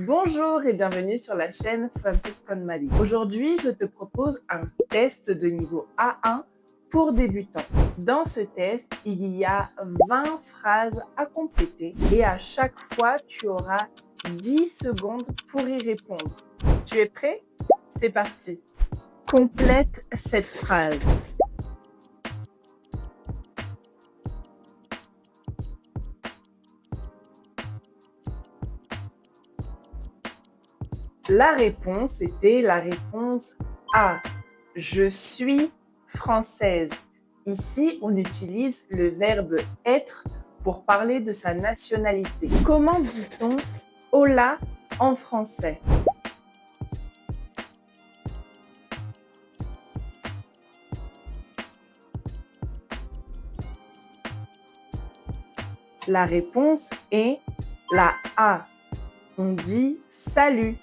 Bonjour et bienvenue sur la chaîne Francis Conmali. Aujourd'hui, je te propose un test de niveau A1 pour débutants. Dans ce test, il y a 20 phrases à compléter et à chaque fois, tu auras 10 secondes pour y répondre. Tu es prêt? C'est parti. Complète cette phrase. La réponse était la réponse A. Je suis française. Ici, on utilise le verbe être pour parler de sa nationalité. Comment dit-on hola en français? La réponse est la A. On dit salut.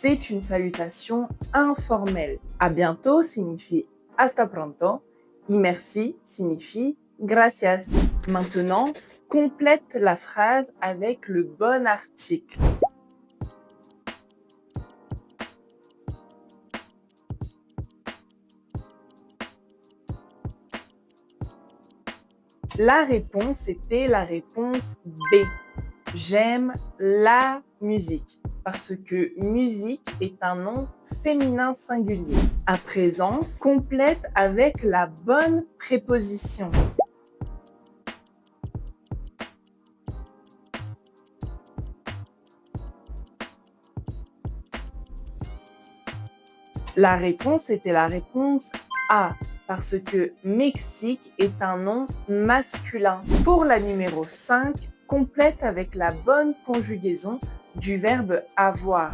C'est une salutation informelle. À bientôt signifie hasta pronto. Y merci signifie gracias. Maintenant, complète la phrase avec le bon article. La réponse était la réponse B. J'aime la musique parce que musique est un nom féminin singulier. À présent, complète avec la bonne préposition. La réponse était la réponse A parce que Mexique est un nom masculin. Pour la numéro 5, complète avec la bonne conjugaison du verbe avoir.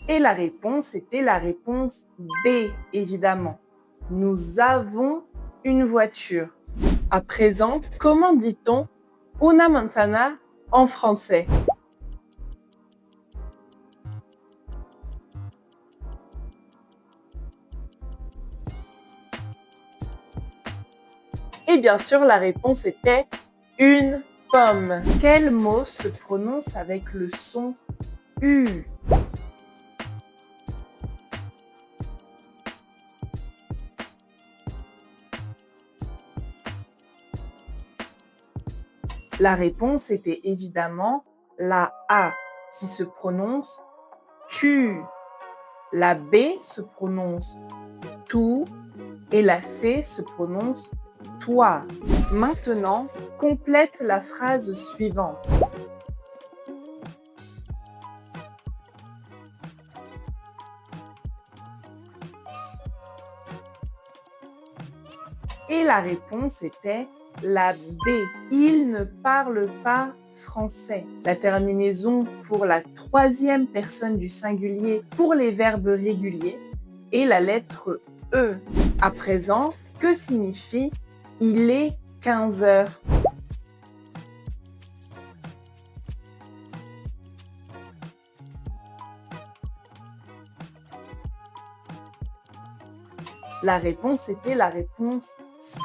Et la réponse était la réponse B, évidemment. Nous avons une voiture. À présent, comment dit-on una manzana en français? Et bien sûr, la réponse était une pomme. Quel mot se prononce avec le son U? La réponse était évidemment la A qui se prononce tu. La B se prononce tout et la C se prononce toi. Maintenant, complète la phrase suivante. Et la réponse était la B. Il ne parle pas français. La terminaison pour la troisième personne du singulier pour les verbes réguliers est la lettre E. À présent, que signifie il est 15 heures? La réponse était la réponse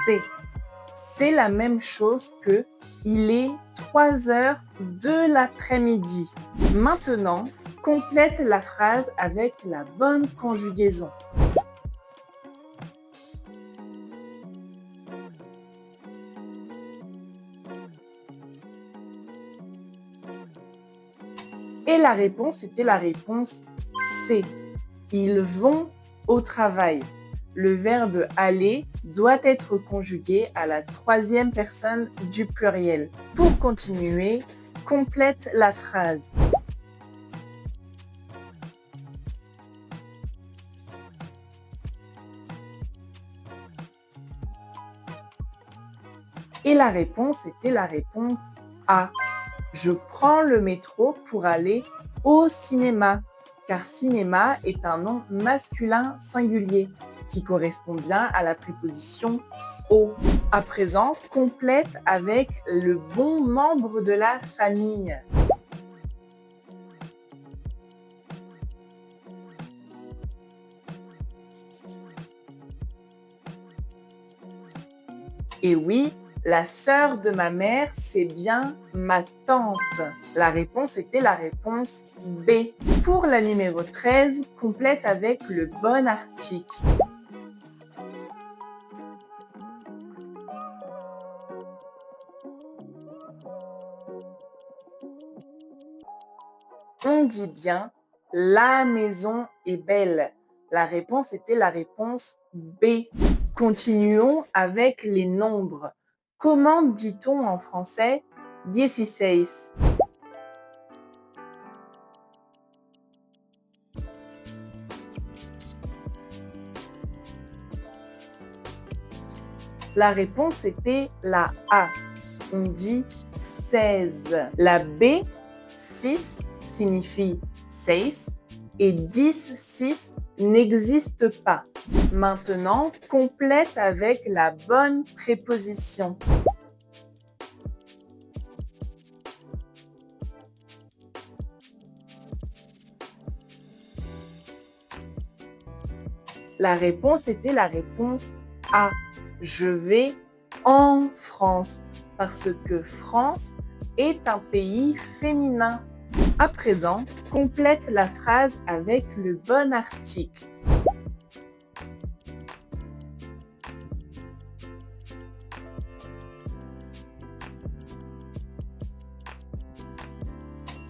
C. C'est la même chose que il est 3 heures de l'après-midi. Maintenant, complète la phrase avec la bonne conjugaison. Et la réponse était la réponse C. Ils vont au travail. Le verbe aller doit être conjugué à la troisième personne du pluriel. Pour continuer, complète la phrase. Et la réponse était la réponse A. Je prends le métro pour aller au cinéma, car cinéma est un nom masculin singulier qui correspond bien à la préposition au. À présent, complète avec le bon membre de la famille. Et oui, la sœur de ma mère, c'est bien ma tante. La réponse était la réponse B. Pour la numéro 13, complète avec le bon article. On dit bien la maison est belle. La réponse était la réponse B. Continuons avec les nombres. Comment dit-on en français 16? La réponse était la A. On dit 16. La B, 6, signifie 6 et 10, 6 n'existe pas. Maintenant, complète avec la bonne préposition. La réponse était la réponse A. Je vais en France parce que France est un pays féminin. À présent, complète la phrase avec le bon article.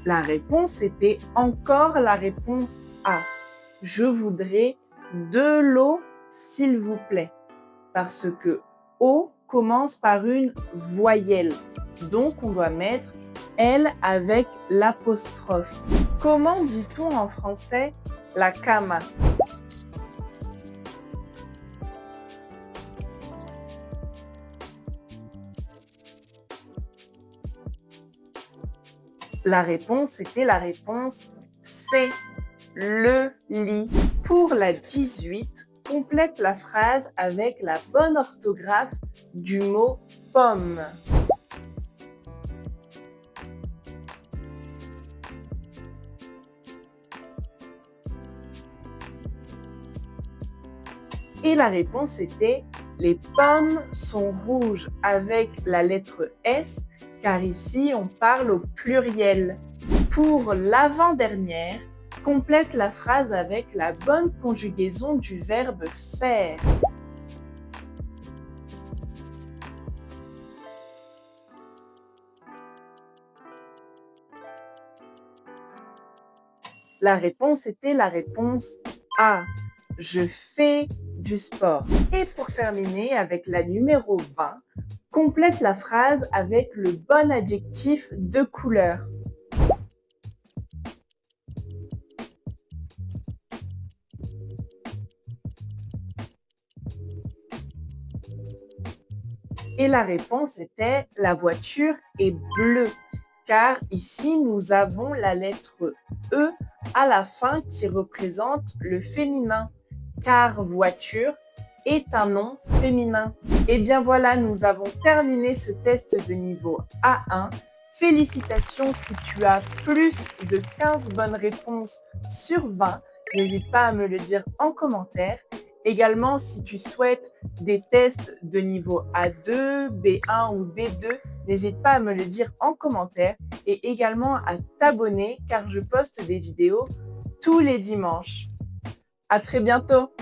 La réponse était encore la réponse A. Je voudrais de l'eau, s'il vous plaît. Parce que eau commence par une voyelle. Donc, on doit mettre L avec l'apostrophe. Comment dit-on en français la cama? La réponse était la réponse C, le lit. Pour la 18, complète la phrase avec la bonne orthographe du mot pomme. Et la réponse était les pommes sont rouges avec la lettre S car ici on parle au pluriel. Pour l'avant-dernière, complète la phrase avec la bonne conjugaison du verbe faire. La réponse était la réponse A. Je fais du sport. Et pour terminer avec la numéro 20, complète la phrase avec le bon adjectif de couleur. Et la réponse était la voiture est bleue, car ici nous avons la lettre E à la fin qui représente le féminin, car voiture est un nom féminin. Et bien voilà, nous avons terminé ce test de niveau A1. Félicitations si tu as plus de 15 bonnes réponses sur 20. N'hésite pas à me le dire en commentaire. Également, si tu souhaites des tests de niveau A2, B1 ou B2, n'hésite pas à me le dire en commentaire et également à t'abonner car je poste des vidéos tous les dimanches. À très bientôt!